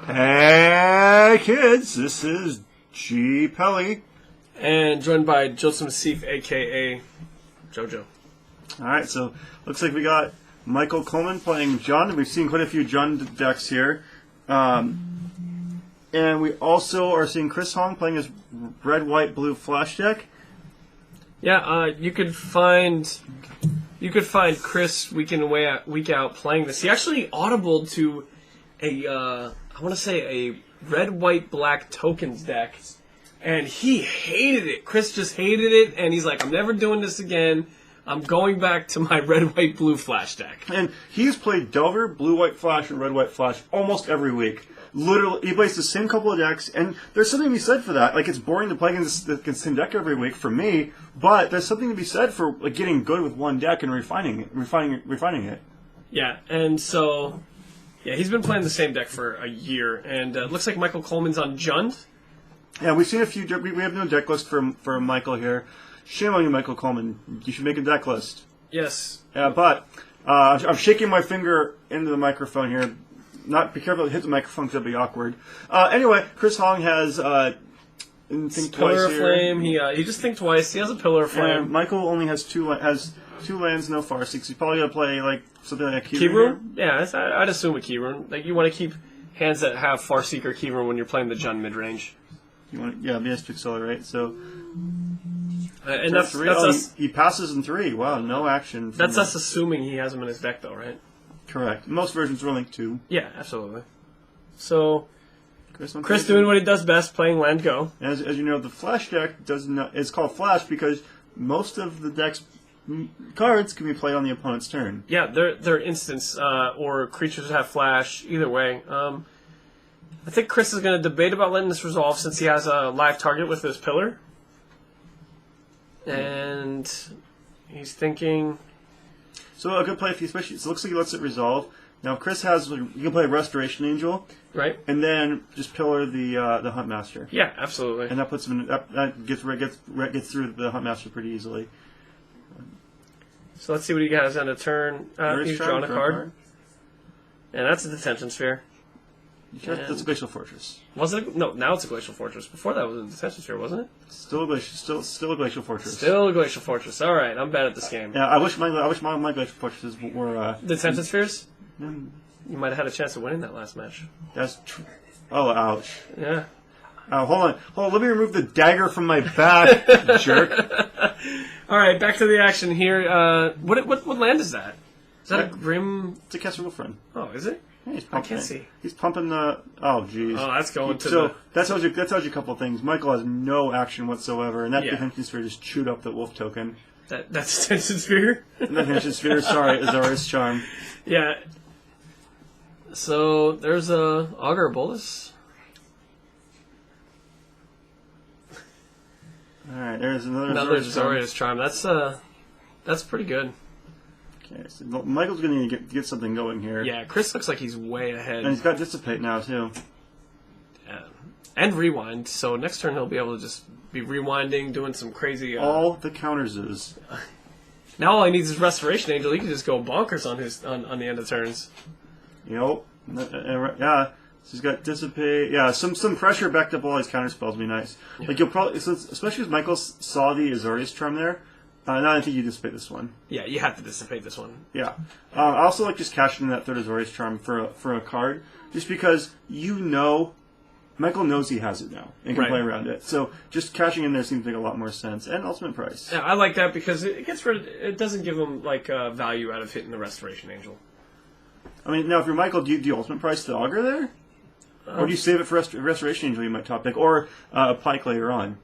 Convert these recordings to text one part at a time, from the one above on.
Hey kids, this is G. Pelly. And joined by Joseph Naseef, a.k.a. JoJo. Alright, so looks like we got Michael Coleman playing Jund. We've seen quite a few Jund decks here. And we also are seeing Chris Hong playing his red, white, blue flash deck. Yeah, you could find Chris week in week out playing this. He actually audibled to I want to say a red, white, black tokens deck, and he hated it. Chris just hated it, and he's like, I'm never doing this again. I'm going back to my red, white, blue flash deck. And he's played Delver, blue, white, flash, and red, white, flash almost every week. Literally, he plays the same couple of decks, and there's something to be said for that. Like, it's boring to play against the same deck every week for me, but there's something to be said for like getting good with one deck and refining it. Yeah, and so, yeah, he's been playing the same deck for a year, and it looks like Michael Coleman's on Jund. Yeah, we've seen a few. We have no deck list for Michael here. Shame on you, Michael Coleman. You should make a deck list. Yes. Yeah, but I'm shaking my finger into the microphone here. Be careful to hit the microphone because that'd be awkward. Anyway, Chris Hong has think Pillar of here. Flame. He just think twice. He has a Pillar of Flame. And Michael only has two lands, no Farseeks. He's probably gonna play like something like a Keyrune. Yeah, I'd assume a Keyrune. Like you want to keep hands that have Farseek or Keyrune when you're playing the Jund midrange. He has to accelerate. So. And that's us. He passes in 3. Wow, no action. That's us assuming he has him in his deck, though, right? Correct. Most versions are only 2. Yeah, absolutely. So, Chris doing what he does best, playing land go. As you know, the Flash deck it's called Flash because most of the deck's cards can be played on the opponent's turn. Yeah, they're instants or creatures that have Flash. Either way, I think Chris is going to debate about letting this resolve since he has a live target with his Pillar. And he's thinking. So a good play if he especially. So it looks like he lets it resolve. Now if Chris has, you can play Restoration Angel, right? And then just Pillar the Huntmaster. Yeah, absolutely. And that puts him in, that gets through the Huntmaster pretty easily. So let's see what he has on a turn. He's drawn a card. And that's a Detention Sphere. That's a Glacial Fortress. Was it? No, now it's a Glacial Fortress. Before that was a Detention Sphere, wasn't it? Still a Glacial Fortress. Still a Glacial Fortress. All right, I'm bad at this game. Yeah, I wish my Glacial Fortresses were Detention Spheres. You might have had a chance of winning that last match. That's true. Oh, ouch. Yeah. Hold on. Let me remove the dagger from my back, jerk. All right, back to the action here. What land is that? Is that a Grim? It's a Casserole Friend. Oh, is it? Yeah, I can't see. He's pumping the. Oh, jeez. Oh, that's going to. So that tells you a couple of things. Michael has no action whatsoever, and that Detention Sphere just chewed up the wolf token. That's Detention Sphere. Detention Sphere. Sorry, Azorius Charm. Yeah. So there's a Augur Bolus. All right, there's another Azorius Charm. That's pretty good. Okay, so Michael's going to get something going here. Yeah, Chris looks like he's way ahead. And he's got Dissipate now, too. Yeah. And Rewind, so next turn he'll be able to just be rewinding, doing some crazy... all the counters is. Now all he needs is Restoration Angel. He can just go bonkers on the end of turns. Yep. Yeah. So he's got Dissipate. Yeah, some pressure backed up all his counter spells would be nice. Yeah. Like, you'll probably... especially as Michael saw the Azorius Charm there, now I think you dissipate this one. Yeah, you have to dissipate this one. Yeah. I also like just cashing in that third Azorius Charm for a card, just because Michael knows he has it now and can play around it. So just cashing in there seems to make a lot more sense. And Ultimate Price. Yeah, I like that because it doesn't give him value out of hitting the Restoration Angel. I mean, now if you're Michael, do you Ultimate Price the Augur there? Or do you save it for Restoration Angel you might top pick? Or Pike later on?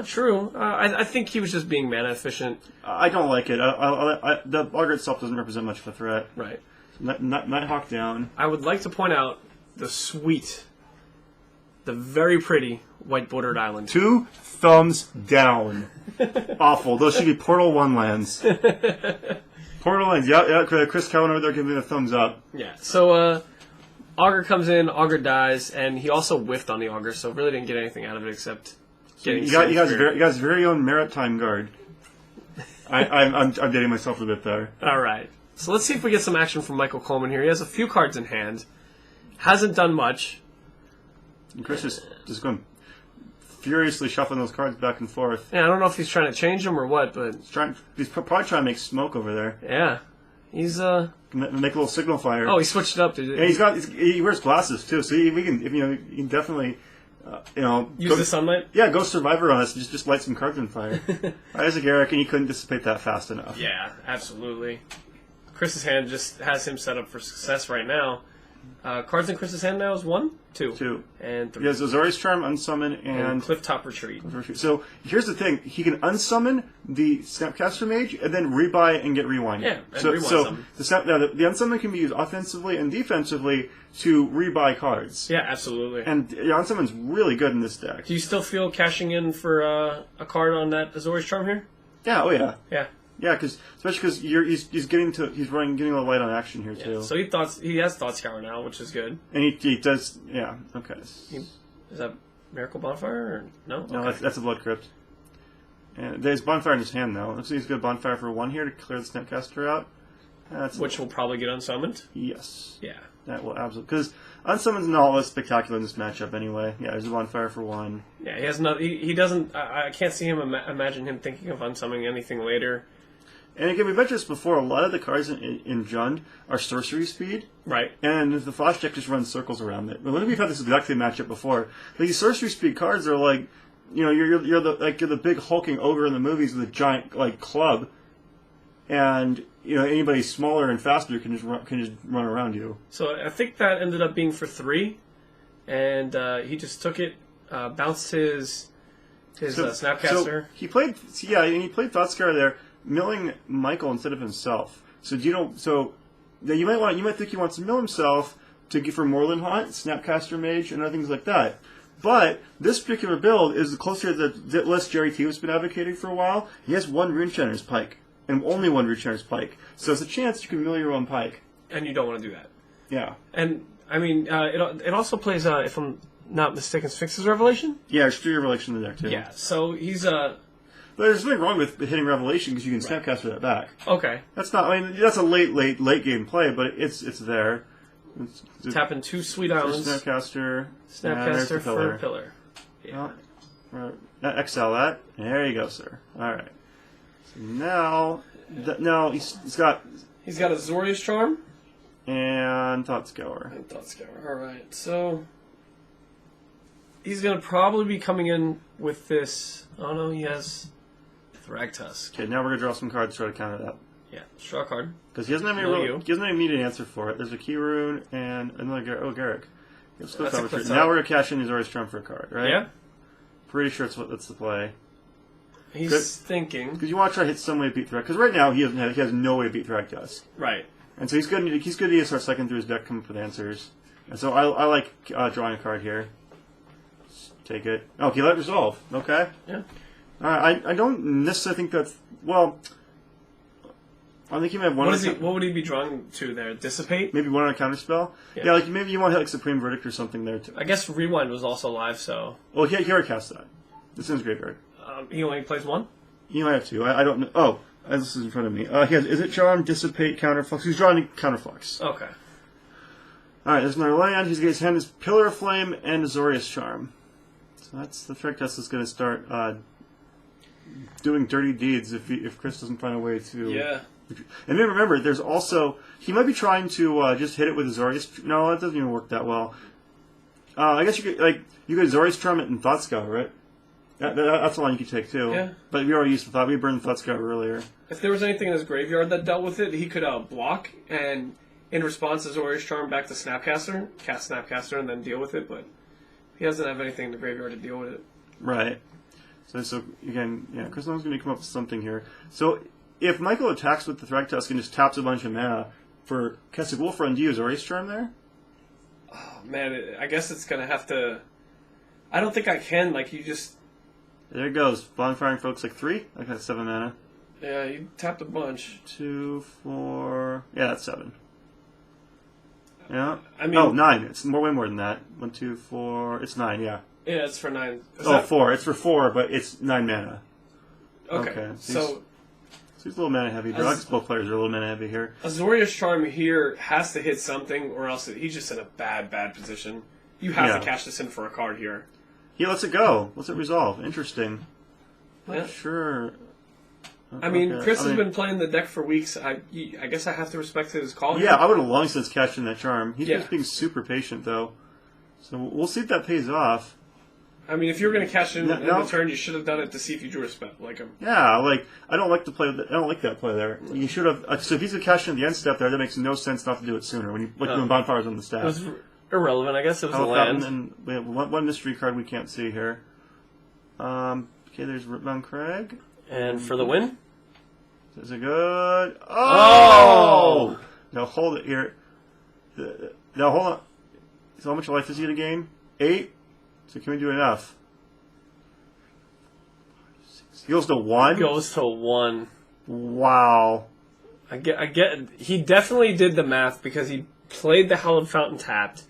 True. I think he was just being mana efficient. I don't like it. The Augur itself doesn't represent much of a threat. Right. Nighthawk down. I would like to point out the very pretty white bordered island. 2 thumbs down. Awful. Those should be Portal 1 lands. Portal lands. Yeah. Chris Cowan over there giving me a thumbs up. Yeah. So Augur comes in, Augur dies, and he also whiffed on the Augur, so really didn't get anything out of it except. You guys' very own Maritime Guard. I'm dating myself a bit there. All right. So let's see if we get some action from Michael Coleman here. He has a few cards in hand. hasn't done much. And Chris is just going furiously shuffling those cards back and forth. Yeah, I don't know if he's trying to change them or what, but He's probably trying to make smoke over there. yeah, he's Make a little signal fire. Oh, he switched it up, dude. Yeah, he wears glasses too, so you can definitely use the sunlight. Yeah, go Survivor on us. Just light some cards on fire. Isaac Eric, and he couldn't dissipate that fast enough. Yeah, absolutely. Chris's hand just has him set up for success right now. Cards in Chris's hand now is 1, 2, and 3. He has Azorius Charm, Unsummon, and Clifftop Retreat. So here's the thing: he can unsummon the Snapcaster Mage and then rebuy and get rewind. Yeah, and so rewind the unsummon can be used offensively and defensively to rebuy cards. Yeah, absolutely. And unsummon's really good in this deck. Do you still feel cashing in for a card on that Azorius Charm here? Yeah. Oh yeah. Yeah. Yeah, especially because he's getting a little light on action here too. So he has Thought Scour now, which is good. And he does, yeah, okay. Is that Miracle Bonfire or no? No, okay. that's a Blood Crypt. And there's Bonfire in his hand though. Looks like he's got Bonfire for 1 here to clear the Snapcaster out. Which will probably get unsummoned. Yes. Yeah. That will absolutely, because unsummon's not all that spectacular in this matchup anyway. Yeah, there's a Bonfire for 1. Yeah, he has not. He doesn't. I can't see him imagine him thinking of unsummoning anything later. And again, we've mentioned this before, a lot of the cards in Jund are sorcery speed. Right. And the Flash deck just runs circles around it. But when we've had this exact same matchup before, these sorcery speed cards are like, you're the big hulking ogre in the movies with a giant club, and anybody smaller and faster can just run around you. So I think that ended up being for 3, and he just took it, bounced his Snapcaster. So he played Thoughtscour there, milling Michael instead of himself. So you might think he wants to mill himself to get for Moreland Haunt, Snapcaster Mage, and other things like that. But this particular build is closer to the list Jerry T has been advocating for a while. He has 1 Runechanter's Pike, and only 1 Runechanter's Pike. So there's a chance you can mill your own Pike. And you don't want to do that. Yeah. And, I mean, it also plays, if I'm not mistaken, Sphinx's Revelation? Yeah, there's 3 Revelation in there, too. Yeah, so he's, But there's nothing wrong with hitting Revelation because you can Snapcaster that back. Okay. That's a late game play, but it's there. Tapping 2 Sweet Islands. Snapcaster For a pillar. Yeah. Exile that. There you go, sir. All right. So now he's got Azorius Charm and Thoughtscour. All right. So he's gonna probably be coming in with this. Oh no, he has Thragtusk. Okay, now we're gonna draw some cards to try to counter that. Yeah, draw a card. Because he doesn't have any immediate answer for it. There's a Key Rune and another Garrick. Now we're gonna cash in his Azorius Charm for a card, right? Yeah. Pretty sure that's the play. He's thinking because you want to try to hit some way to beat Thrag. Because right now he has no way to beat Thragtusk. Right. And so he's good to start cycling through his deck, come up with answers. And so I like drawing a card here. Just take it. Oh, he let resolve. Okay. Yeah. All right. I don't necessarily think that's I think he might have one. What would he be drawing to there? Dissipate? Maybe one on a counter spell. Yeah, maybe you want to hit Supreme Verdict or something there too. I guess Rewind was also live, so. Well, he already cast that. This is graveyard. He only plays 1? He might have 2. I don't know. Oh, this is in front of me. He has Izzet Charm, Dissipate, Counterflux. He's drawing Counterflux. Okay. Alright, there's another land. His hand is Pillar of Flame and Azorius Charm. So that's the Thragtusk is going to start doing dirty deeds if Chris doesn't find a way to. Yeah. And then remember, there's also he might be trying to just hit it with Azorius. No, that doesn't even work that well. I guess you could Azorius Charm it and Thoughtscour, right? That's the line you could take too. Yeah. But we already used the thought. We burned the Thoughtscour earlier. If there was anything in his graveyard that dealt with it, he could block and in response Azorius Charm back to Snapcaster, cast Snapcaster, and then deal with it. But he doesn't have anything in the graveyard to deal with it. Right. So again, yeah, Chris Nolan's going to come up with something here. So if Michael attacks with the Thragtusk and just taps a bunch of mana for Keswick Wolf Run, do you use Azorius Charm there? Oh man, I guess it's going to have to. I don't think I can. You just. There it goes. Bonfiring folks 3. I got 7 mana. Yeah, you tapped a bunch. 2, 4. Yeah, that's 7. Yeah. I mean, 9. It's way more than that. 1, 2, 4. It's 9. Yeah. Yeah, it's for 9. 4. It's for 4, but it's 9 mana. Okay. So So he's a little mana heavy. Both players are a little mana heavy here. Azorius Charm here has to hit something, or else he's just in a bad position. You have to cash this in for a card here. He lets it go. Lets it resolve. Interesting. Yeah. Not sure. I mean, Chris has been playing the deck for weeks. I guess I have to respect his call. Yeah, I would have long since cashed in that charm. He's just being super patient, though. So we'll see if that pays off. I mean, if you were going to cash in the turn, you should have done it to see if you drew a spell. Yeah, I don't like the play. I don't like that play there. You should have. So if he's a cash in the end step there, that makes no sense not to do it sooner. When Bonfire's on the staff. It was irrelevant. I guess it was a land. And we have one mystery card we can't see here. Okay, there's Ripbound Crag. And for the win? Is it good? Oh! Now hold it here. Now hold on. So how much life does he get a game? 8? So can we do enough? He goes to 1? Goes to 1. Wow. I get. He definitely did the math because he played the Hallowed Fountain tapped.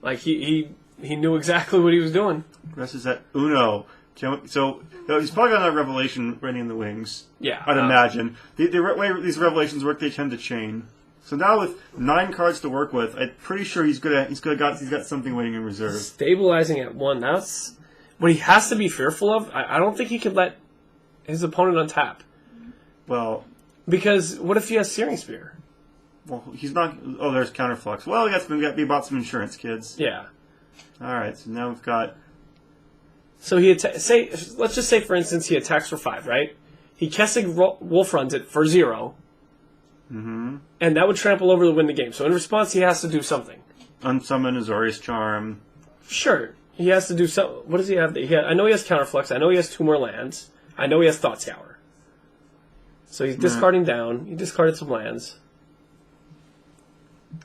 Like, he knew exactly what he was doing. Rest is at Uno. So he's probably got a Revelation ready in the wings. Yeah. I'd imagine. The way these Revelations work, they tend to chain. So now with 9 cards to work with, I'm pretty sure he's got something waiting in reserve. Stabilizing at 1. That's what he has to be fearful of. I don't think he could let his opponent untap. Well, because what if he has Searing Spear? Well, he's not. Oh, there's Counterflux. Well, we bought some insurance, kids. Yeah. All right. So now we've got. So let's just say, for instance, he attacks for 5, right? He Kessig Wolf runs it for 0. Mm-hmm. And that would trample over to win the game. So in response, he has to do something. Unsummon Azorius Charm. Sure. He has to do something. What does he have? I know he has Counterflux. I know he has 2 more lands. I know he has Thought Scour. So he's discarding down. He discarded some lands.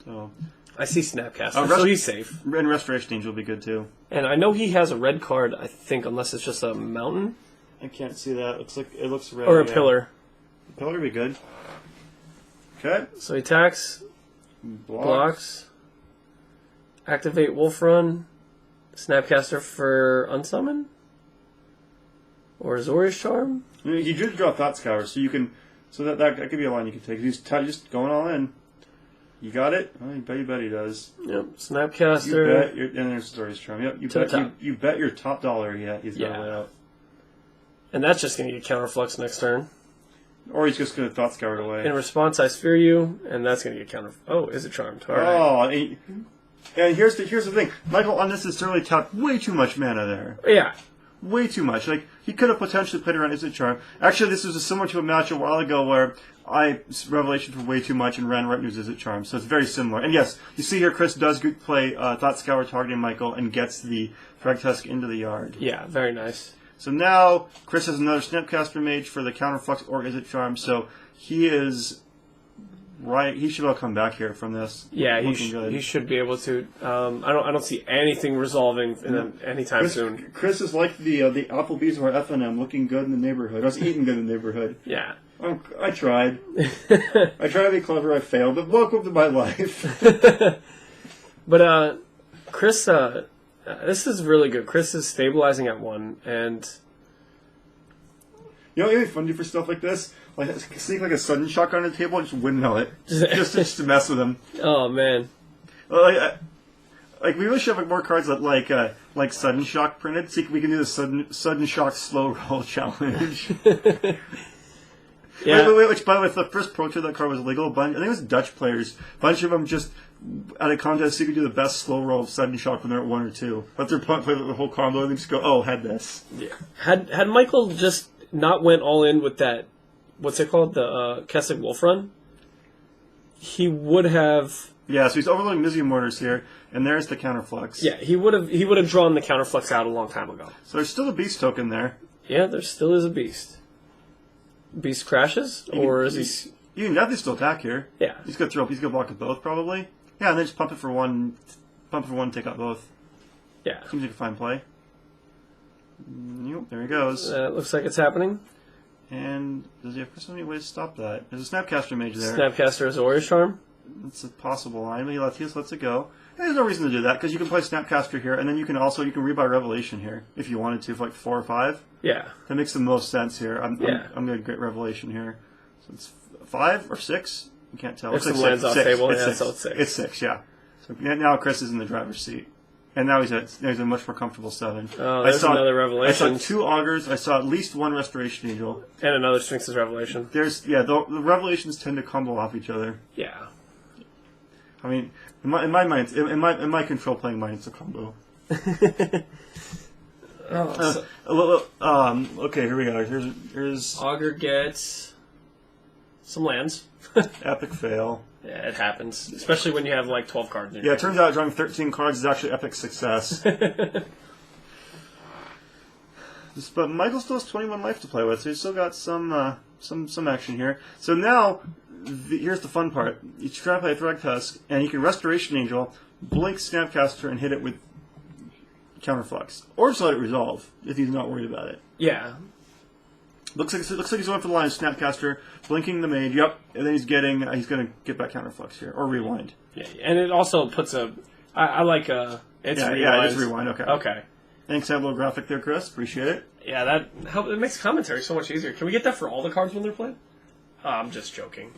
So I see Snapcaster, so he's safe. And Restoration Angel will be good, too. And I know he has a red card, I think, unless it's just a mountain. I can't see that. It looks red. Or a pillar. A pillar would be good. Okay. So he attacks, blocks, activate Wolf Run, Snapcaster for Unsummon, or Azorius Charm. You do draw Thought Scour, so you can. So that could be a line you can take. He's just going all in. You got it? Oh, you bet he does. Yep. Snapcaster. And there's Azorius Charm. Yep. You bet your top dollar he's going to lay out. And that's just going to get Counterflux next turn. Or he's just going to Thought Scour it away. In response, I Sphere You, and that's going to get counter. Oh, is it charmed? All right. Oh, and here's the thing. Michael unnecessarily tapped way too much mana there. Yeah. Way too much. Like, he could have potentially played around Is It Charm. Actually, this was similar to a match a while ago where I Revelation for way too much and ran right into Is It Charm. So it's very similar. And yes, you see here Chris does play Thought Scour targeting Michael and gets the Thragtusk into the yard. Yeah, very nice. So now Chris has another Snapcaster Mage for the Counterflux or Is It Charm. So he is right. He should all come back here from this. Yeah, he should be able to. I don't see anything resolving anytime soon. Chris is like the Applebee's or F&M, looking good in the neighborhood. I was eating good in the neighborhood. Yeah. I tried. I tried to be clever. I failed. But welcome to my life. But Chris. This is really good. Chris is stabilizing at 1, and you know what would be fun to do for stuff like this? Like sneak like a sudden shock on the table and just windmill it, just to mess with him. Oh man! Like we really should have more cards that like sudden shock printed, so we can do the sudden shock slow roll challenge. Yeah. Which, by the way, if the first Pro Tour that card was legal, I think it was Dutch players. A bunch of them just, at a contest, so you could do the best slow roll of sudden shock when they're at 1 or 2. Let their opponent play the whole combo, and they just go, oh, had this. Yeah. Had Michael just not went all in with that, what's it called, the Kessig Wolf Run, he would have... Yeah, so he's overloading Mizzou Mortars here, and there's the Counterflux. Yeah, he would have drawn the Counterflux out a long time ago. So there's still a Beast token there. Yeah, there still is a Beast. Beast crashes, or is he? You can definitely still attack here. Yeah, he's gonna block with both probably. Yeah, and then just pump it for one, take out both. Yeah, seems like a fine play. Yep, there he goes. Looks like it's happening. And does he have so many ways to stop that? There's a Snapcaster Mage there. Snapcaster is Azorius Charm. It's a possible line. He lets it go. There's no reason to do that because you can play Snapcaster here, and then you can rebuy Revelation here if you wanted to for like 4 or 5. Yeah, that makes the most sense here. I'm going to get Revelation here. So it's 5 or 6. You can't tell. If It's some lands off table, It's yeah, 6. so it's 6. It's 6, yeah. So now Chris is in the driver's seat. And now there's a much more comfortable 7. Oh, there's another Revelation. I saw 2 Augurs. I saw at least 1 Restoration Angel. And another Sphinx's Revelation. The Revelations tend to combo off each other. Yeah. I mean, in my mind, in my control playing mind, it's a combo. Okay, here we go. Here's Augur gets some lands. epic fail. Yeah, it happens, especially when you have like 12 cards. In your Yeah, it hand. turns out drawing 13 cards is actually epic success. But Michael still has 21 life to play with, so he's still got some action here. So now, here's the fun part. You try to play a Thrag Tusk, and you can Restoration Angel, blink Snapcaster, and hit it with Counterflux. Or just let it resolve, if he's not worried about it. Yeah. Looks like he's going for the line of Snapcaster, blinking the Mage, yep, and then he's going to get back Counterflux here, or Rewind. Yeah, and it also puts I like it's Rewind. Yeah, it's Rewind, okay. Okay. Thanks, Tableau Graphic there, Chris. Appreciate it. Yeah, it makes commentary so much easier. Can we get that for all the cards when they're played? Oh, I'm just joking.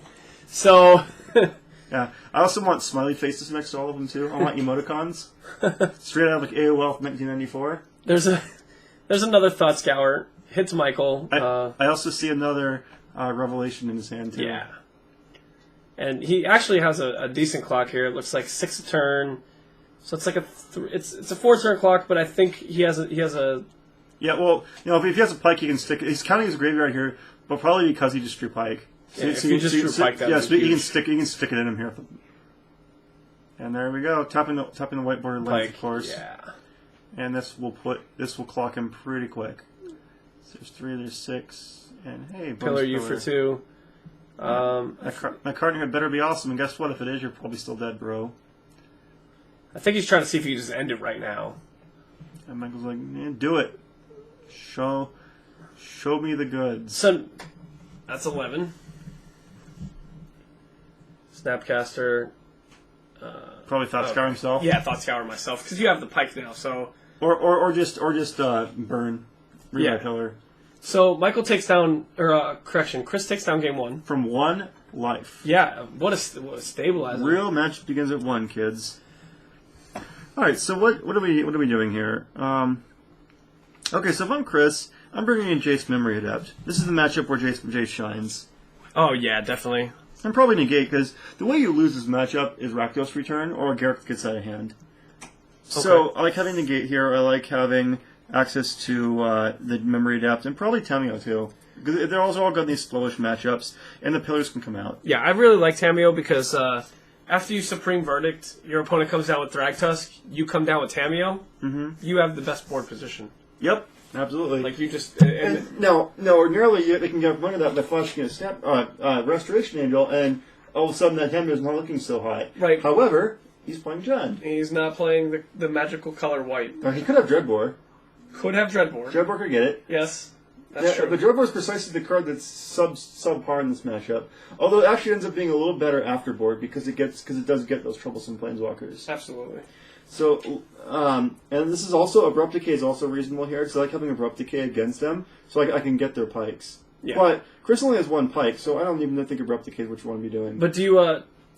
So... Yeah, I also want smiley faces next to all of them, too. I want emoticons. Straight out of like AOL from 1994. There's another Thought Scour. Hits Michael. I also see another Revelation in his hand, too. Yeah. And he actually has a decent clock here. It looks like 6 a turn. So it's like it's a 4-turn clock, but I think he has a. Yeah, well, if he has a pike, he can stick. He's counting his graveyard here, but probably because he just drew pike. So, if he just drew pike, that so he can stick it in him here. And there we go, tapping the whiteboard length, of course. Yeah. And this will clock him pretty quick. So there's 3, there's 6, and hey, Pillar you for 2. My card here better be awesome, and guess what? If it is, you're probably still dead, bro. I think he's trying to see if he can just end it right now. And Michael's like, man, do it. Show me the goods. So, that's 11. Snapcaster. Probably Thought Scour himself. Yeah, Thought Scour myself, because you have the pike now, so... Or just burn. Rebuy Pillar. So, Michael takes down... Chris takes down game 1. From 1 life. Yeah, what a stabilizer. Real match begins at 1, kids. Alright, so what are we doing here? Okay, so if I'm Chris, I'm bringing in Jace Memory Adept. This is the matchup where Jace shines. Oh, yeah, definitely. And probably negate, because the way you lose this matchup is Rakdos Return, or Garrett gets out of hand. So, I like having negate here, I like having access to the Memory Adept, and probably Tamio too. Because they're also all got these slowish matchups, and the pillars can come out. Yeah, I really like Tamio because after you Supreme Verdict, your opponent comes down with Thragtusk, you come down with Tamio, you have the best board position. Yep, absolutely. Like, you just... No, ordinarily they can get one of that by flashing a snap, Restoration Angel, and all of a sudden that Tamio is not looking so high. Right. However, he's playing Jund. He's not playing the magical color white. He could have Dreadbore. Could have Dreadbore. Dreadbore could get it. Yes, that's true. But Dreadbore is precisely the card that's subpar in this matchup. Although it actually ends up being a little better after board because it does get those troublesome planeswalkers. Absolutely. So, and this is also Abrupt Decay is also reasonable here because I like having Abrupt Decay against them, so I can get their pikes. Yeah. But Chris only has 1 pike, so I don't even think Abrupt Decay is what you want to be doing. But do you?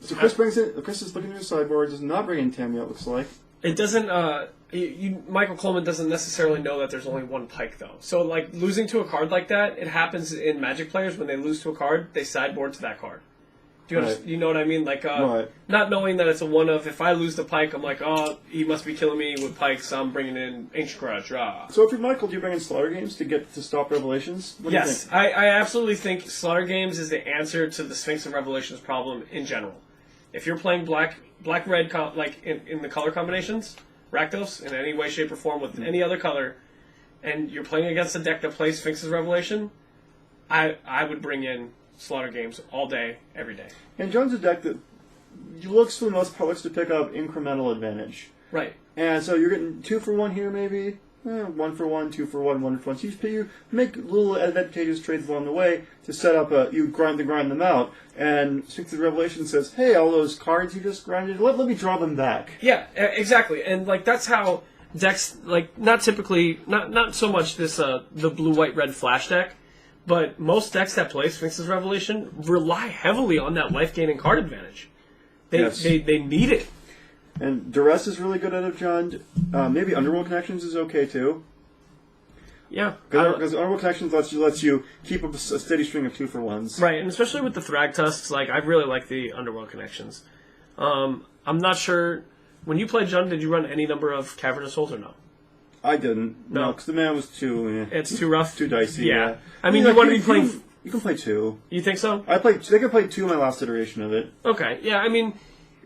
So Chris is looking through the sideboard, does not bring in Tamio, it looks like. It doesn't. Michael Coleman doesn't necessarily know that there's only 1 pike though. So like losing to a card like that, it happens in Magic players when they lose to a card, they sideboard to that card. You know what I mean? Like, not knowing that it's a one of, if I lose the pike, I'm like, oh, he must be killing me with pikes, so I'm bringing in Ancient Grudge. So if you're Michael, do you bring in Slaughter Games to stop Revelations? What do you think? I absolutely think Slaughter Games is the answer to the Sphinx of Revelations problem in general. If you're playing black-red, like in the color combinations, Rakdos, in any way, shape, or form with any other color, and you're playing against a deck that plays Sphinx's Revelation, I would bring in Slaughter Games all day, every day. And John's a deck that looks for the most part to pick up incremental advantage. Right. And so you're getting 2 for 1 here, maybe. 1 for 1, 2 for 1, 1 for 1. So you make little advantageous trades along the way to set up you grind them out. And Sphinx's Revelation says, hey, all those cards you just grinded, let me draw them back. Yeah, exactly. And like that's how decks, like not so much this the blue-white-red flash deck, But most decks that play Sphinx's Revelation rely heavily on that life-gaining card advantage. They need it. And Duress is really good at it, John. Maybe Underworld Connections is okay, too. Yeah. Because Underworld Connections lets you keep a steady string of 2-for-1s. Right, and especially with the Thragtusks, I really like the Underworld Connections. I'm not sure... When you played John, did you run any number of Cavernous Souls or no? I didn't. No, because the mana was too... It's too rough? Too dicey, yeah. I mean, you want to be playing... You can play 2. You think so? I think I played 2 in my last iteration of it. Okay, yeah, I mean,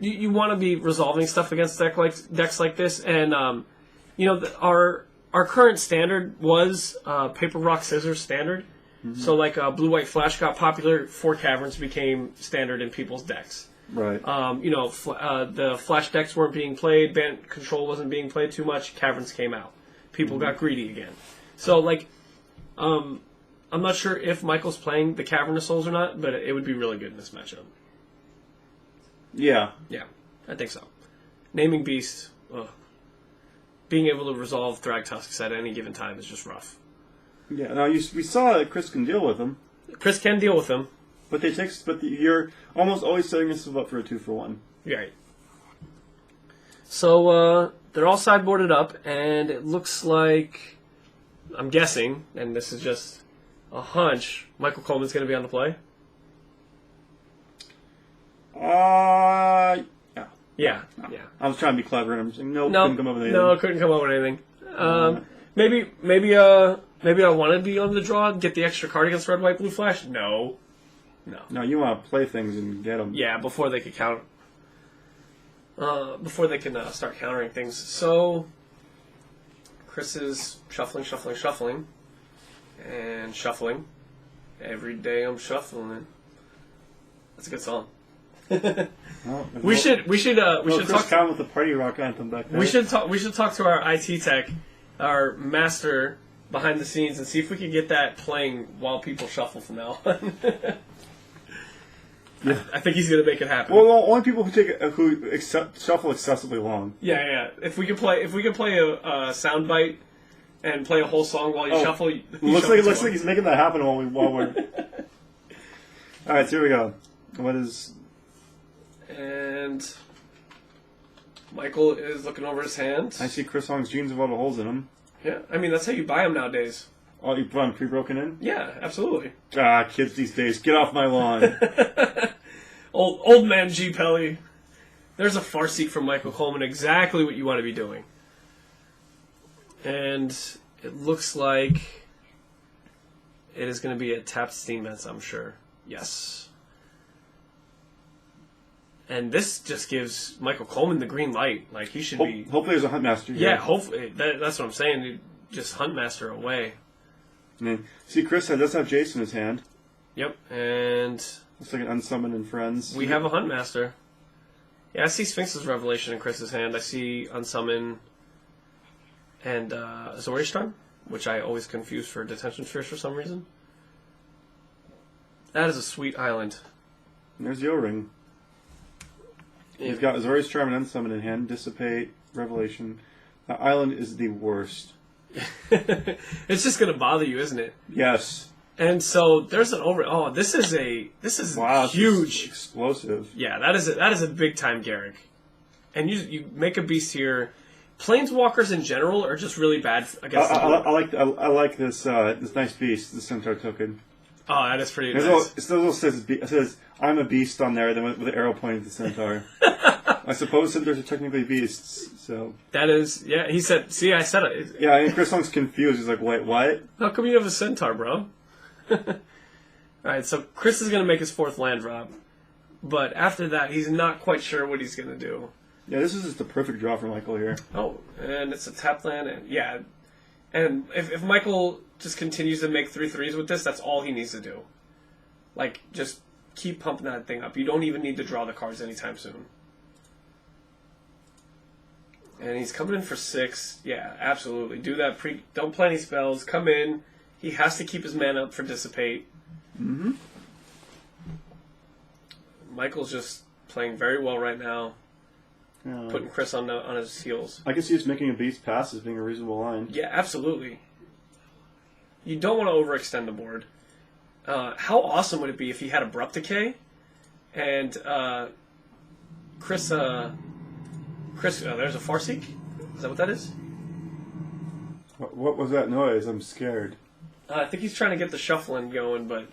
you want to be resolving stuff against decks like this, and, our current standard was Paper, Rock, Scissors standard. Mm-hmm. So, Blue-White Flash got popular, 4 Caverns became standard in people's decks. Right. The Flash decks weren't being played, Band Control wasn't being played too much, Caverns came out. People got greedy again. So, I'm not sure if Michael's playing the Cavernous Souls or not, but it would be really good in this matchup. Yeah. Yeah, I think so. Naming Beast, being able to resolve Thragtusks at any given time is just rough. Yeah, now we saw that Chris can deal with them. Chris can deal with them. But you're almost always setting yourself up for a 2-for-1. Right. So, they're all sideboarded up, and it looks like, I'm guessing, and this is just a hunch, Michael Coleman's going to be on the play? Yeah. Yeah. I was trying to be clever, and I'm saying, couldn't come up with anything. No, couldn't come up with anything. Maybe I want to be on the draw and get the extra card against Red, White, Blue Flash? No, you want to play things and get them. Yeah, before they could count. Before they can start countering things. So, Chris is shuffling. And shuffling. Every day I'm shuffling. That's a good song. We should Chris talk. Count with the party rock anthem back there. We should talk to our IT tech, our master behind the scenes, and see if we can get that playing while people shuffle from now on. Yeah. I think he's going to make it happen. Well, only people who shuffle excessively long. Yeah. If we could play a sound bite and play a whole song while you shuffle. Looks like he's making that happen while we're. All right, so here we go. What is? And Michael is looking over his hand. I see Chris Hong's jeans with all the holes in them. Yeah, I mean that's how you buy them nowadays. Oh, you put them pre-broken in? Yeah, absolutely. Kids these days, get off my lawn. Old man G. Pelly. There's a farseek from Michael Coleman, exactly what you want to be doing. And it looks like it is going to be a tapped Steam Vents, I'm sure. Yes. And this just gives Michael Coleman the green light. He should be... Hopefully there's a Huntmaster here. Yeah, hopefully. That's what I'm saying. Just Huntmaster away. And then, see, Chris does have Jace in his hand. Yep, and... Looks like an Unsummoned in Friends. We have a Huntmaster. Yeah, I see Sphinx's Revelation in Chris's hand. I see Unsummon and Azorius Charm, which I always confuse for Detention Spheres for some reason. That is a sweet island. And there's the O-Ring. Yeah. He's got Azorius Charm and Unsummon in hand. Dissipate, Revelation. That island is the worst. It's just going to bother you, isn't it? Yes. And so there's an over. Oh, this is huge, explosive. Yeah, that is a big time Garrick. And you make a beast here. Planeswalkers in general are just really bad against. I like this nice beast, the Centaur token. Oh, that is pretty nice. It says I'm a beast on there, then with an arrow pointing at the Centaur. I suppose Centaurs are technically beasts, so... That is... Yeah, he said... See, I said it. Yeah, and Chris Long's confused. He's like, wait, what? How come you have a Centaur, bro? Alright, so Chris is going to make his 4th land drop. But after that, he's not quite sure what he's going to do. Yeah, this is just the perfect draw for Michael here. Oh, and it's a tap land, and yeah. And if Michael just continues to make 3/3s with this, that's all he needs to do. Just keep pumping that thing up. You don't even need to draw the cards anytime soon. And he's coming in for 6. Yeah, absolutely. Do that. Don't play any spells. Come in. He has to keep his mana up for Dissipate. Mm-hmm. Michael's just playing very well right now. Putting Chris on his heels. I can see just making a beast pass as being a reasonable line. Yeah, absolutely. You don't want to overextend the board. How awesome would it be if he had Abrupt Decay, and Chris, there's a Farseek? Is that what that is? What was that noise? I'm scared. I think he's trying to get the shuffling going, but...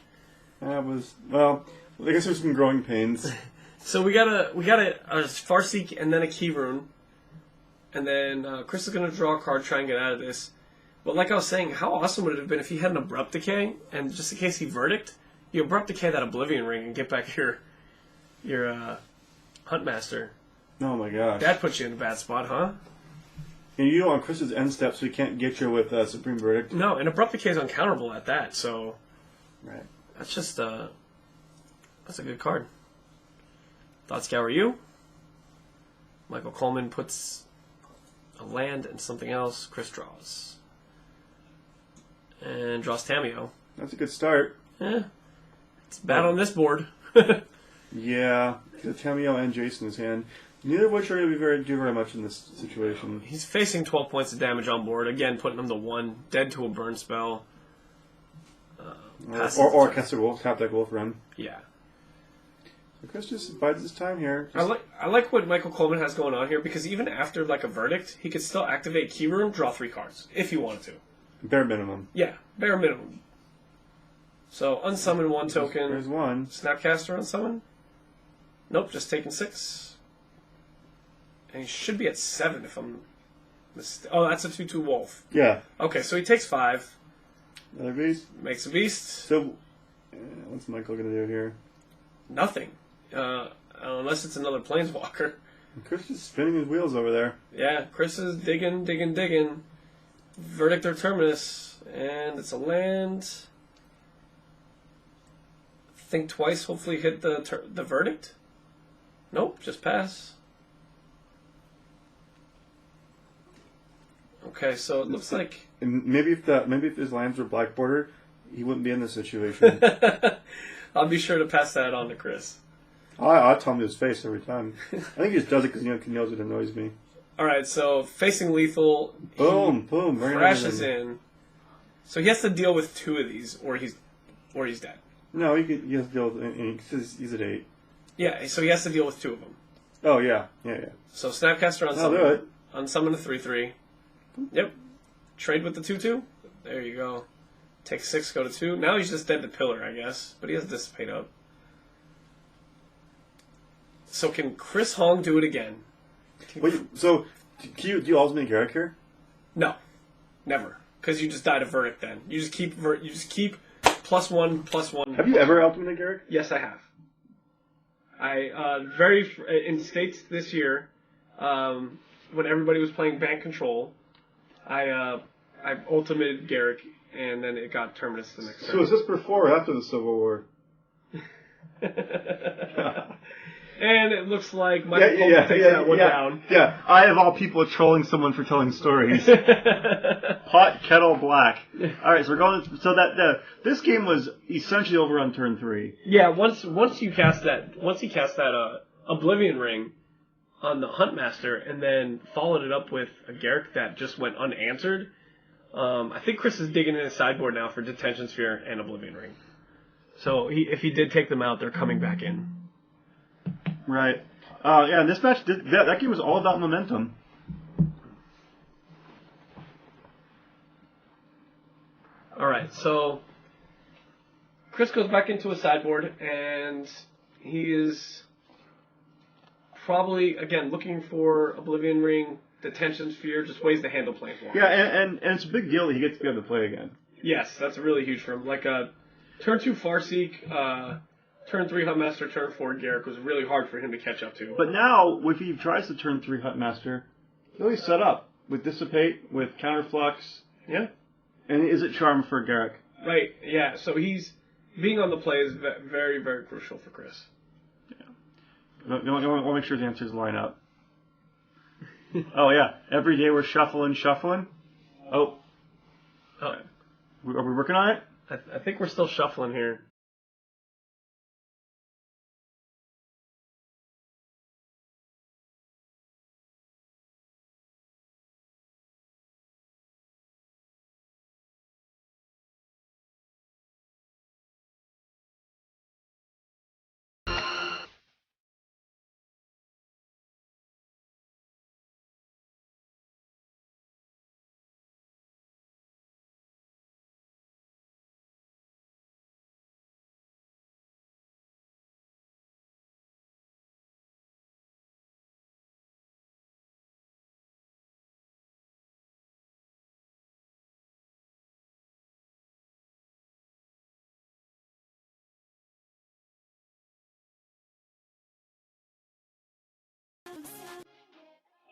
That was... Well, I guess there's some growing pains. So we got a Farseek and then a Key Rune. And then Chris is going to draw a card, try and get out of this. But like I was saying, how awesome would it have been if he had an Abrupt Decay, and just in case he Verdict, you Abrupt Decay that Oblivion Ring and get back your Huntmaster. Oh my gosh. That puts you in a bad spot, huh? And you on Chris's end step, so he can't get you with Supreme Verdict. No, and Abrupt Decay is uncounterable at that, so... Right. That's just, that's a good card. Thought Scour you. Michael Coleman puts a land and something else. Chris draws. And draws Tameo. That's a good start. Yeah. It's bad on this board. Yeah. The Tameo and Jason's hand. Neither of which are going to do very much in this situation. He's facing 12 points of damage on board. Again, putting him to 1. Dead to a burn spell. Or cast a wolf, tap that wolf run. Yeah. So Chris just bides his time here. I like what Michael Coleman has going on here, because even after like a Verdict, he could still activate Key Rune, draw 3 cards, if he wanted to. Bare minimum. Yeah, bare minimum. So, unsummon 1 token. There's 1. Snapcaster unsummon? Nope, just taking 6. And he should be at 7 if I'm oh, that's a 2/2 wolf. Yeah. Okay, so he takes 5. Another beast. Makes a beast. So, what's Michael going to do here? Nothing. Unless it's another planeswalker. Chris is spinning his wheels over there. Yeah, Chris is digging. Verdict or Terminus. And it's a land. Think twice, hopefully hit the Verdict. Nope, just pass. Okay, so it looks like... And maybe if his lands were black border, he wouldn't be in this situation. I'll be sure to pass that on to Chris. I'll tell him to his face every time. I think he just does it because he knows it annoys me. Alright, so facing lethal. Boom. Crashes in. So he has to deal with 2 of these, or he's dead. No, he has to deal with he's at 8. Yeah, so he has to deal with 2 of them. Oh, yeah. So Snapcaster unsummon. I'll do it. Unsummon a 3/3. Yep. Trade with the 2/2. There you go. Take 6, go to 2. Now he's just dead to Pillar, I guess. But he has Dissipate up. So can Chris Hong do it again? Wait, so do you ultimate Garrick here? No. Never. Because you just died a Verdict then. You just keep +1/+1. Have you ever ultimated Garrick? Yes, I have. In States this year, when everybody was playing Bank Control, I ultimated Garrick, and then it got Terminus the next turn. So is this before or after the Civil War? And it looks like Michael Coleman takes that one down. Yeah, I of all people trolling someone for telling stories. Pot, kettle, black. All right, so we're going. So this game was essentially over on turn 3. Yeah, once he cast that Oblivion Ring on the Huntmaster, and then followed it up with a Garrick that just went unanswered. I think Chris is digging in his sideboard now for Detention Sphere and Oblivion Ring. So if he did take them out, they're coming back in. Right. Yeah, this match, that game was all about momentum. Alright, so Chris goes back into his sideboard, and he is probably, again, looking for Oblivion Ring, Detention Sphere, just ways to handle Planeswalkers. Yeah, and it's a big deal that he gets to be able to play again. Yes, that's really huge for him. Like a turn 2 Farseek, turn 3 Huntmaster, turn 4 Garrick was really hard for him to catch up to. But now, if he tries to turn 3 Huntmaster, he'll be set up with Dissipate, with Counterflux. Yeah. And is it Charm for Garrick? Right, yeah. So being on the play is very, very crucial for Chris. Yeah. You want to make sure the answers line up. Oh, yeah. Every day we're shuffling. Oh. Are we working on it? I think we're still shuffling here.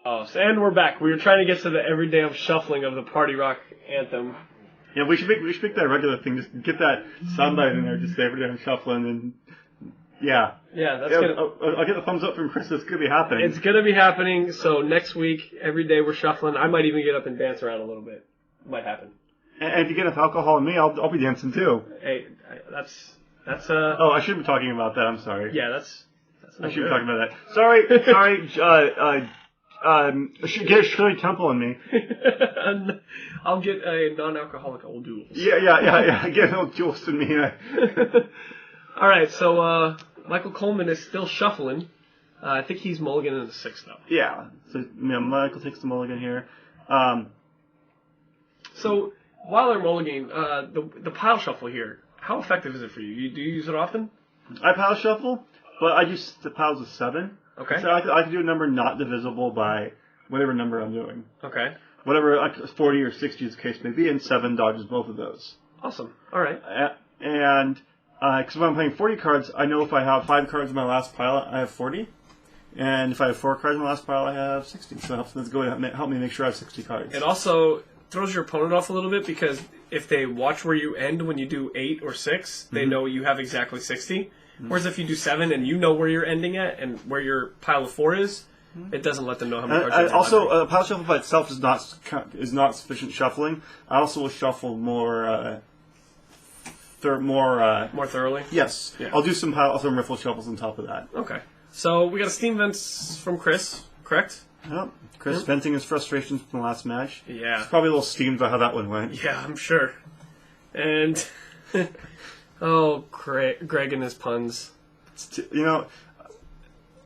Oh, and we're back. We were trying to get to the every damn shuffling of the party rock anthem. Yeah, we should make that a regular thing. Just get that soundbite in there. Just say every day I'm shuffling, and yeah. Yeah, that's good. I'll get the thumbs up from Chris. It's gonna be happening. It's gonna be happening. So next week, every day we're shuffling. I might even get up and dance around a little bit. Might happen. And if you get enough alcohol in me, I'll be dancing too. Hey, that's. Oh, I shouldn't be talking about that. I'm sorry. Yeah, that's. I shouldn't be talking about that. Sorry. Get Shirley Temple in me. I'll get a non-alcoholic old Jules. Yeah. Get old Jules in me. All right, so Michael Coleman is still shuffling. I think he's mulligan in the 6th, though. Yeah. So Michael takes the mulligan here. So while they're mulliganing, the pile shuffle here, how effective is it for you? Do you use it often? I pile shuffle, but I use the piles of 7. Okay. So I can do a number not divisible by whatever number I'm doing. Okay. Whatever, like 40 or 60 as the case may be, and 7 dodges both of those. Awesome. All right. And because when I'm playing 40 cards, I know if I have 5 cards in my last pile, I have 40. And if I have 4 cards in my last pile, I have 60. So that's going to help me make sure I have 60 cards. It also throws your opponent off a little bit because if they watch where you end when you do 8 or 6, they know you have exactly 60. Whereas if you do 7 and you know where you're ending at and where your pile of 4 is, it doesn't let them know how many cards you have. Also, pile shuffle by itself is not sufficient shuffling. I also will shuffle more thoroughly? Yes. Yeah. I'll do some riffle shuffles on top of that. Okay. So we got a steam vents from Chris, correct? Yep. Chris venting his frustrations from the last match. Yeah. He's probably a little steamed by how that one went. Yeah, I'm sure. And... oh, Greg and his puns.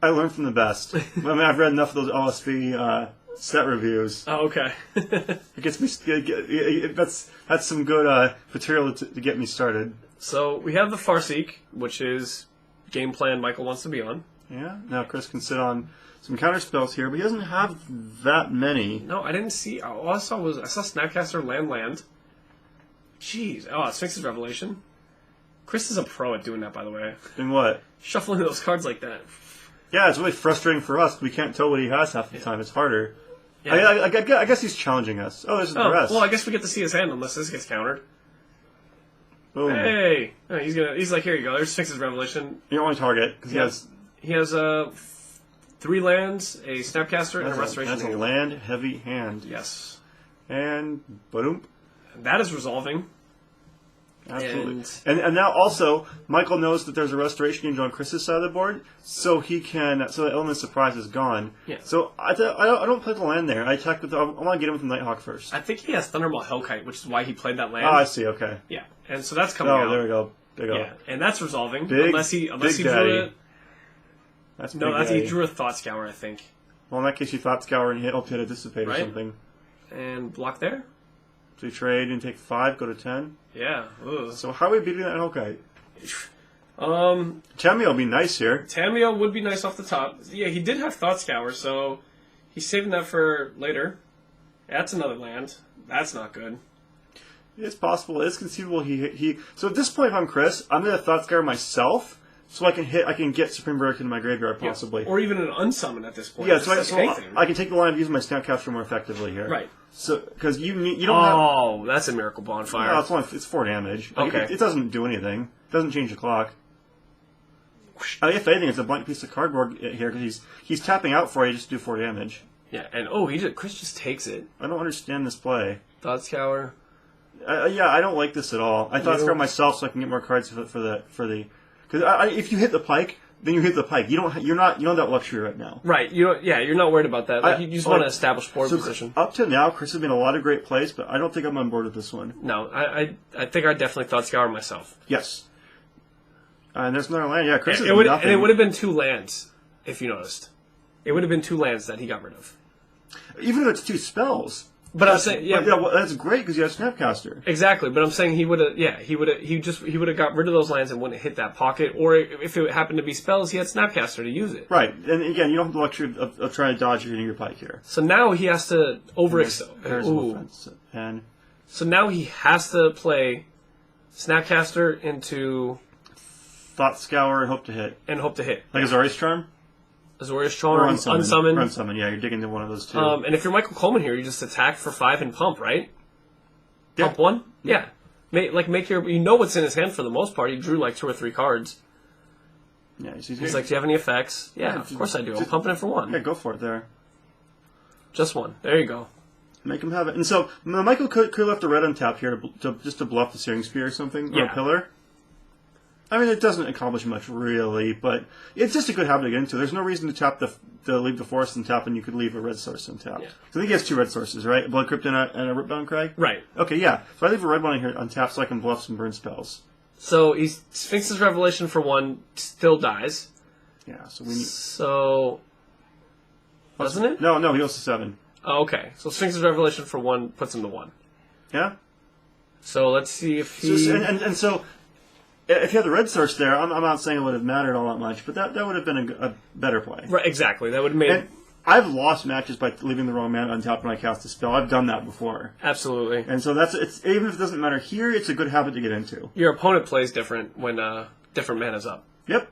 I learned from the best. I've read enough of those OSB set reviews. Oh, okay. It gets me. That's some good material to get me started. So we have the Farseek, which is game plan Michael wants to be on. Yeah. Now Chris can sit on some counter spells here, but he doesn't have that many. No, I didn't see. All I saw Snapcaster land. Jeez. Oh, Sphinx's Revelation. Chris is a pro at doing that, by the way. In what? Shuffling those cards like that. Yeah, it's really frustrating for us. We can't tell what he has half the time. It's harder. Yeah. I guess he's challenging us. Oh, this is the rest. Well, I guess we get to see his hand unless this gets countered. Boom. Hey! Oh, he's like, here you go. There's Sphinx's Revelation. Your only target, because he has 3 lands, a Snapcaster, and a Restoration. That's a land-heavy hand. Yes. And boom. That is resolving. Absolutely. And now also, Michael knows that there's a Restoration Angel on Chris's side of the board, so he can. So the element of surprise is gone. Yeah. So I don't play the land there. I attack with. I want to get him with the Nighthawk first. I think he has Thunderbolt Hellkite, which is why he played that land. Oh, I see. Okay. Yeah, and so that's coming out. Oh, there we go. Yeah, and that's resolving. Big, unless he drew it. He drew a Thought Scour, I think. Well, in that case, you Thought Scour and hope to hit a Dissipate or something. And block there. So you trade and take 5, go to 10. Yeah. Ugh. So how are we beating that Hellkite? Tamio will be nice here. Tamio would be nice off the top. Yeah, he did have Thought Scour, so he's saving that for later. That's another land. That's not good. It's possible. It's conceivable. So at this point, if I'm Chris, I'm going to Thought Scour myself, so I can get Supreme Verdict into my graveyard possibly, or even an unsummon at this point. Yeah, so I can take the line of using my Snapcaster more effectively here. Right. So because you don't have. Oh, that's a Miracle Bonfire. No, it's 4 damage. Okay. It doesn't do anything. It doesn't change the clock. If anything, it's a blank piece of cardboard here because he's tapping out for you just to do 4 damage. Yeah, and Chris just takes it. I don't understand this play. Thought Scour. I don't like this at all. I Thought Scour myself so I can get more cards for the. Because if you hit the pike, then you hit the pike. You don't have that luxury right now. Right. You're not worried about that. You just want to establish board position. Up to now, Chris has made a lot of great plays, but I don't think I'm on board with this one. No, I think I definitely Thought Scour myself. Yes. And there's another land. Yeah, Chris has nothing. And it would have been 2 lands, if you noticed. It would have been 2 lands that he got rid of. Even if it's 2 spells. But I'm saying, that's great because you have Snapcaster. Exactly, but I'm saying he would have got rid of those lands and wouldn't hit that pocket. Or if it happened to be spells, he had Snapcaster to use it. Right, and again, you don't have the luxury of trying to dodge hitting your pike here. So now he has to So now he has to play Snapcaster into Thought Scour and hope to hit. Like Azorius Charm. Azorius Charm, Unsummon. Unsummon, yeah, you're digging into one of those two. And if you're Michael Coleman here, you just attack for 5 and pump, right? Yeah. Pump 1? Yeah. Make your... You know what's in his hand for the most part. He drew like 2 or 3 cards. Yeah, He's like, do you have any effects? Yeah, of course I do. I'm pumping it for 1. Yeah, go for it there. Just 1. There you go. Make him have it. And so, Michael could have left a red on tap here just to bluff the Searing Spear or something, or a pillar. I mean, it doesn't accomplish much, really, but it's just a good habit to get into. There's no reason to leave the forest on tap, and you could leave a red source on tap. Yeah. So I think he has 2 red sources, right? A Blood Crypt and a Ripbound Crag? Right. Okay, yeah. So I leave a red one here on tap so I can bluff some burn spells. So Sphinx's Revelation for 1 still dies. Yeah, so we need... So... Doesn't it? No, he goes to 7. Oh, okay. So Sphinx's Revelation for 1 puts him to 1. Yeah? So let's see if he... And so, if you had the red source there, I'm not saying it would have mattered all that much, but that would have been a better play. Right, exactly. That would have made... And I've lost matches by leaving the wrong mana on top when I cast a spell. I've done that before. Absolutely. And so even if it doesn't matter here, it's a good habit to get into. Your opponent plays different when different mana's up. Yep.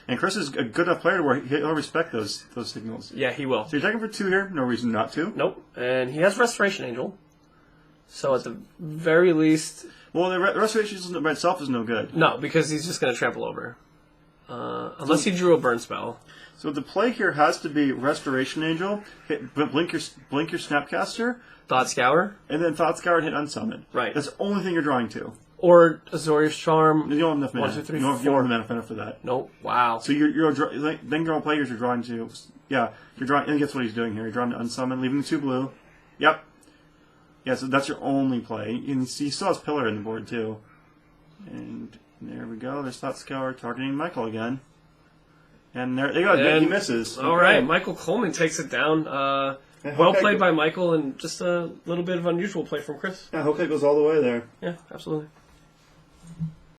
And Chris is a good enough player where he'll respect those signals. Yeah, he will. So you're taking for 2 here. No reason not to. Nope. And he has Restoration Angel. So at the very least... Well, the Restoration Angel by itself is no good. No, because he's just going to trample over. Unless he drew a burn spell. So the play here has to be Restoration Angel, blink your Snapcaster, Thought Scour, and then Thought Scour and hit Unsummon. Right. That's the only thing you're drawing to. Or Azorius Charm. You don't have enough mana. 1, 2, 3, you don't have enough mana for that. Nope. Wow. So then your players you're drawing to. Yeah, you're drawing. And guess what he's doing here? You're drawing to Unsummon, leaving the 2 blue. Yep. Yeah, so that's your only play. And he still has Pillar in the board too. And there we go. There's Thought Scour targeting Michael again. And there you go. And he misses. All right, Michael Coleman takes it down. Well played by Michael, and just a little bit of unusual play from Chris. Yeah, I hope that goes all the way there. Yeah, absolutely.